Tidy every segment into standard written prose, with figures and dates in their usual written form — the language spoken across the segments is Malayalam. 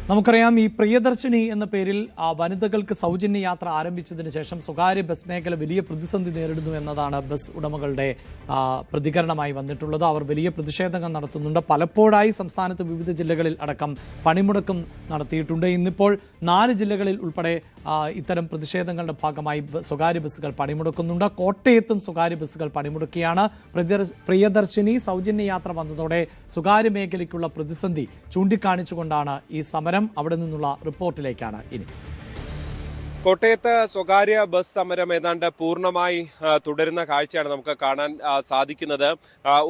നമുക്കറിയാം ഈ പ്രിയദർശിനി എന്ന പേരിൽ വനിതകൾക്ക് സൗജന്യ യാത്ര ആരംഭിച്ചതിന് ശേഷം സ്വകാര്യ ബസ് മേഖല വലിയ പ്രതിസന്ധി നേരിടുന്നു എന്നതാണ് ബസ് ഉടമകളുടെ പ്രതികരണമായി വന്നിട്ടുള്ളത്. അവർ വലിയ പ്രതിഷേധങ്ങൾ നടത്തുന്നുണ്ട്. പലപ്പോഴായി സംസ്ഥാനത്ത് വിവിധ ജില്ലകളിൽ അടക്കം പണിമുടക്കം നടത്തിയിട്ടുണ്ട്. ഇന്നിപ്പോൾ 4 ജില്ലകളിൽ ഉൾപ്പെടെ ഇത്തരം പ്രതിഷേധങ്ങളുടെ ഭാഗമായി സ്വകാര്യ ബസ്സുകൾ പണിമുടക്കുന്നുണ്ട്. കോട്ടയത്തും സ്വകാര്യ ബസ്സുകൾ പണിമുടക്കിയാണ്. പ്രിയദർശിനി സൗജന്യ യാത്ര വന്നതോടെ സ്വകാര്യ മേഖലയ്ക്കുള്ള പ്രതിസന്ധി ചൂണ്ടിക്കാണിച്ചുകൊണ്ടാണ് ഈ സമരം. അവിടെ നിന്നുള്ള റിപ്പോർട്ടിലേക്കാണ് ഇനി. കോട്ടയത്ത് സ്വകാര്യ ബസ് സമരം ഏതാണ്ട് പൂർണ്ണമായി തുടരുന്ന കാഴ്ചയാണ് നമുക്ക് കാണാൻ സാധിക്കുന്നത്.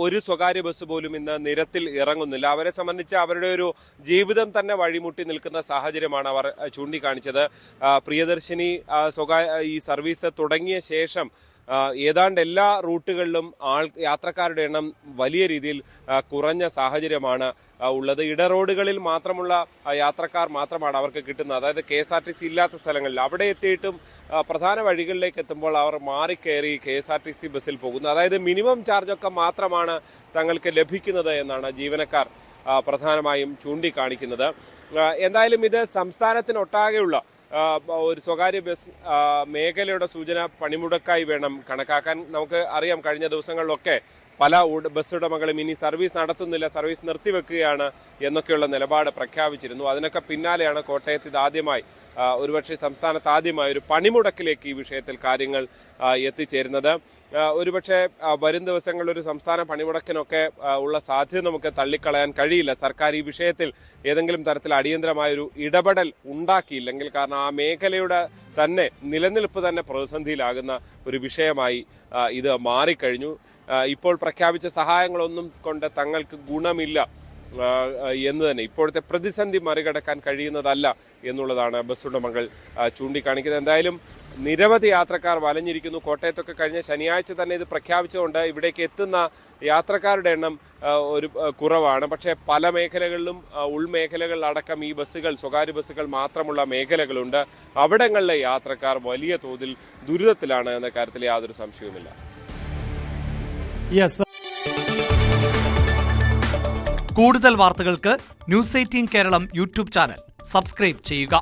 ഒരു സ്വകാര്യ ബസ് പോലും ഇന്ന് നിരത്തിൽ ഇറങ്ങുന്നില്ല. അവരെ സംബന്ധിച്ച് അവരുടെ ഒരു ജീവിതം തന്നെ വഴിമുട്ടി നിൽക്കുന്ന സാഹചര്യമാണ് അവർ ചൂണ്ടിക്കാണിച്ചത്. പ്രിയദർശിനി ഈ സർവീസ് തുടങ്ങിയ ശേഷം ഏതാണ്ട് എല്ലാ റൂട്ടുകളിലും യാത്രക്കാരുടെ എണ്ണം വലിയ രീതിയിൽ കുറഞ്ഞ സാഹചര്യമാണ് ഉള്ളത്. ഇടറോഡുകളിൽ മാത്രമുള്ള യാത്രക്കാർ മാത്രമാണ് അവർക്ക് കിട്ടുന്നത്. അതായത് KSRTC ഇല്ലാത്ത സ്ഥലങ്ങളിൽ അവിടെ എത്തിയിട്ടും പ്രധാന വഴികളിലേക്ക് എത്തുമ്പോൾ അവർ മാറിക്കയറി KSRTC ബസ്സിൽ പോകുന്നു. അതായത് മിനിമം ചാർജൊക്കെ മാത്രമാണ് തങ്ങൾക്ക് ലഭിക്കുന്നത് എന്നാണ് ജീവനക്കാർ പ്രധാനമായും ചൂണ്ടിക്കാണിക്കുന്നത്. എന്തായാലും ഇത് സംസ്ഥാനത്തിനൊട്ടാകെയുള്ള ഒരു സ്വകാര്യ ബസ് മേഖലയുടെ സൂചന പണിമുടക്കായി വേണം കണക്കാക്കാൻ. നമുക്ക് അറിയാം, കഴിഞ്ഞ ദിവസങ്ങളിലൊക്കെ പല ബസ് ഉടമകളും ഇനി സർവീസ് നടത്തുന്നില്ല, സർവീസ് നിർത്തിവെക്കുകയാണ് എന്നൊക്കെയുള്ള നിലപാട് പ്രഖ്യാപിച്ചിരുന്നു. അതിനൊക്കെ പിന്നാലെയാണ് കോട്ടയത്ത് ഇതാദ്യമായി, ഒരുപക്ഷെ സംസ്ഥാനത്ത് ആദ്യമായി ഒരു പണിമുടക്കിലേക്ക് ഈ വിഷയത്തിൽ കാര്യങ്ങൾ എത്തിച്ചേരുന്നത്. ഒരുപക്ഷെ വരും ദിവസങ്ങളിൽ ഒരു സംസ്ഥാന പണിമുടക്കിനൊക്കെ ഉള്ള സാധ്യത നമുക്ക് തള്ളിക്കളയാൻ കഴിയില്ല. സർക്കാർ ഈ വിഷയത്തിൽ ഏതെങ്കിലും തരത്തിൽ അടിയന്തരമായൊരു ഇടപെടൽ ഉണ്ടാക്കിയില്ലെങ്കിൽ, കാരണം ആ മേഖലയുടെ തന്നെ നിലനിൽപ്പ് തന്നെ പ്രതിസന്ധിയിലാകുന്ന ഒരു വിഷയമായി ഇത് മാറിക്കഴിഞ്ഞു. ഇപ്പോൾ പ്രഖ്യാപിച്ച സഹായങ്ങളൊന്നും കൊണ്ട് തങ്ങൾക്ക് ഗുണമില്ല എന്ന് തന്നെ, ഇപ്പോഴത്തെ പ്രതിസന്ധി മറികടക്കാൻ കഴിയുന്നതല്ല എന്നുള്ളതാണ് ബസ് ഉടമകൾ ചൂണ്ടിക്കാണിക്കുന്നത്. എന്തായാലും നിരവധി യാത്രക്കാർ വലഞ്ഞിരിക്കുന്നു. കോട്ടയത്തൊക്കെ കഴിഞ്ഞ ശനിയാഴ്ച തന്നെ ഇത് പ്രഖ്യാപിച്ചുകൊണ്ട് ഇവിടേക്ക് എത്തുന്ന യാത്രക്കാരുടെ എണ്ണം ഒരു കുറവാണ്. പക്ഷേ പല മേഖലകളിലും ഉൾമേഖലകളിലടക്കം ഈ ബസ്സുകൾ, സ്വകാര്യ ബസ്സുകൾ മാത്രമുള്ള മേഖലകളുണ്ട്. അവിടങ്ങളിലെ യാത്രക്കാർ വലിയ തോതിൽ ദുരിതത്തിലാണ് എന്ന കാര്യത്തിൽ യാതൊരു സംശയവുമില്ല. കൂടുതൽ വാർത്തകൾക്ക് News 18 Keralam YouTube channel subscribe ചെയ്യുക.